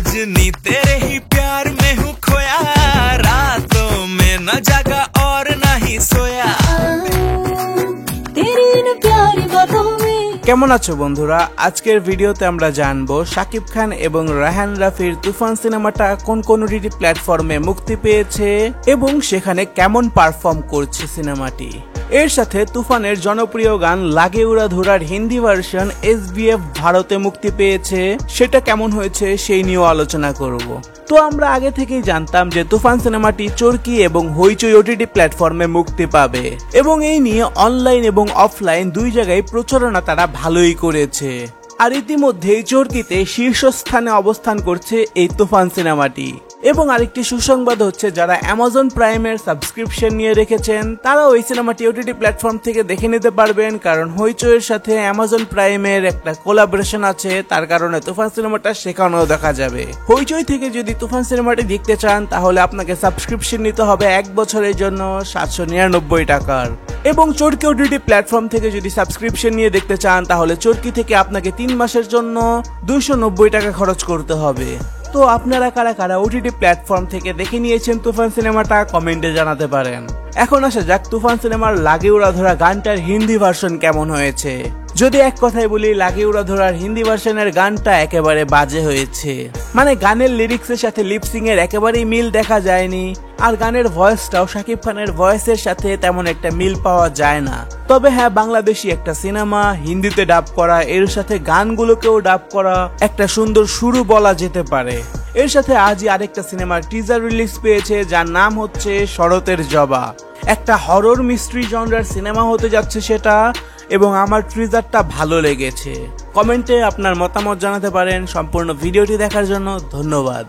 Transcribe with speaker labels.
Speaker 1: सजनी तेरे ही प्यार में हूँ खोया, रातों में न जागा और न ही सोया।
Speaker 2: तेरी इन प्यारी बातों में।
Speaker 3: কেমন আছো বন্ধুরা? আজকের ভিডিওতে আমরা জানবো শাকিব খান এবং রায়হান রাফির তুফান সিনেমাটা কোন কোন ওটিটি প্ল্যাটফর্মে মুক্তি পেয়েছে এবং সেখানে কেমন পারফর্ম করছে সিনেমাটি। এর সাথে তুফানের জনপ্রিয় গান লাগে উড়াধুরার হিন্দি ভার্সন SBF ভারতে মুক্তি পেয়েছে, সেটা কেমন হয়েছে সেই নিয়েও আলোচনা করব। তো আমরা আগে থেকেই জানতাম যে তুফান সিনেমাটি চরকি এবং হইচই ওটিটি প্ল্যাটফর্মে মুক্তি পাবে এবং এই নিয়ে অনলাইন এবং অফলাইন দুই জায়গায় প্রচারণা তারা ভালোই করেছে। আর ইতিমধ্যেই চরকিতে শীর্ষস্থানে অবস্থান করছে এই তুফান সিনেমাটি। এবং আরেকটি সুসংবাদ হচ্ছে, যারা অ্যামাজন প্রাইমের সাবস্ক্রিপশন নিয়ে রেখেছেন তারা ওই সিনেমাটি ওটিটি প্ল্যাটফর্ম থেকে দেখে নিতে পারবেন, কারণ হইচইয়ের সাথে অ্যামাজন প্রাইমের একটা কোলাবোরেশন আছে, তার কারণে তুফান সিনেমাটা সেখানেও দেখা যাবে। হইচই থেকে যদি তুফান সিনেমাটি দেখতে চান তাহলে আপনাকে সাবস্ক্রিপশন নিতে হবে 1 বছরের জন্য 799 টাকার। এবং চরকি ওটিটি প্ল্যাটফর্ম থেকে যদি সাবস্ক্রিপশন নিয়ে দেখতে চান তাহলে চরকি থেকে আপনাকে 3 মাসের জন্য 290 টাকা খরচ করতে হবে। তো আপনারা কারা কারা ওটিটি প্ল্যাটফর্ম থেকে দেখে নিয়েছেন তুফান সিনেমাটা কমেন্টে জানাতে পারেন। এখন আসা যাক তুফান সিনেমার লাগে উড়াধরা গানটার হিন্দি ভার্সন কেমন হয়েছে। যদি এক কথায় বলি, লাগে উড়াধরার হিন্দি ভার্সনের গানটা একেবারে বাজে হয়েছে। মানে গানের লিরিক্সের সাথে লিপসিং এর একেবারেই মিল দেখা যায়নি, আর গানের ভয়েসটাও শাকিব খানের ভয়েসের সাথে তেমন একটা মিল পাওয়া যায় না। তবে হ্যাঁ, বাংলাদেশি একটা সিনেমা, হিন্দিতে ডাব করা, এর সাথে গানগুলোকেও ডাব করা, একটা সুন্দর শুরু বলা যেতে পারে। এর সাথে আজই আরেকটা সিনেমার টিজার রিলিজ পেয়েছে, যার নাম হচ্ছে শরতের জবা। একটা হরর মিস্ট্রি জনরার সিনেমা হতে যাচ্ছে সেটা, এবং আমার ট্রিজারটা ভালো লেগেছে। কমেন্টে আপনার মতামত জানাতে পারেন। সম্পূর্ণ ভিডিওটি দেখার জন্য ধন্যবাদ।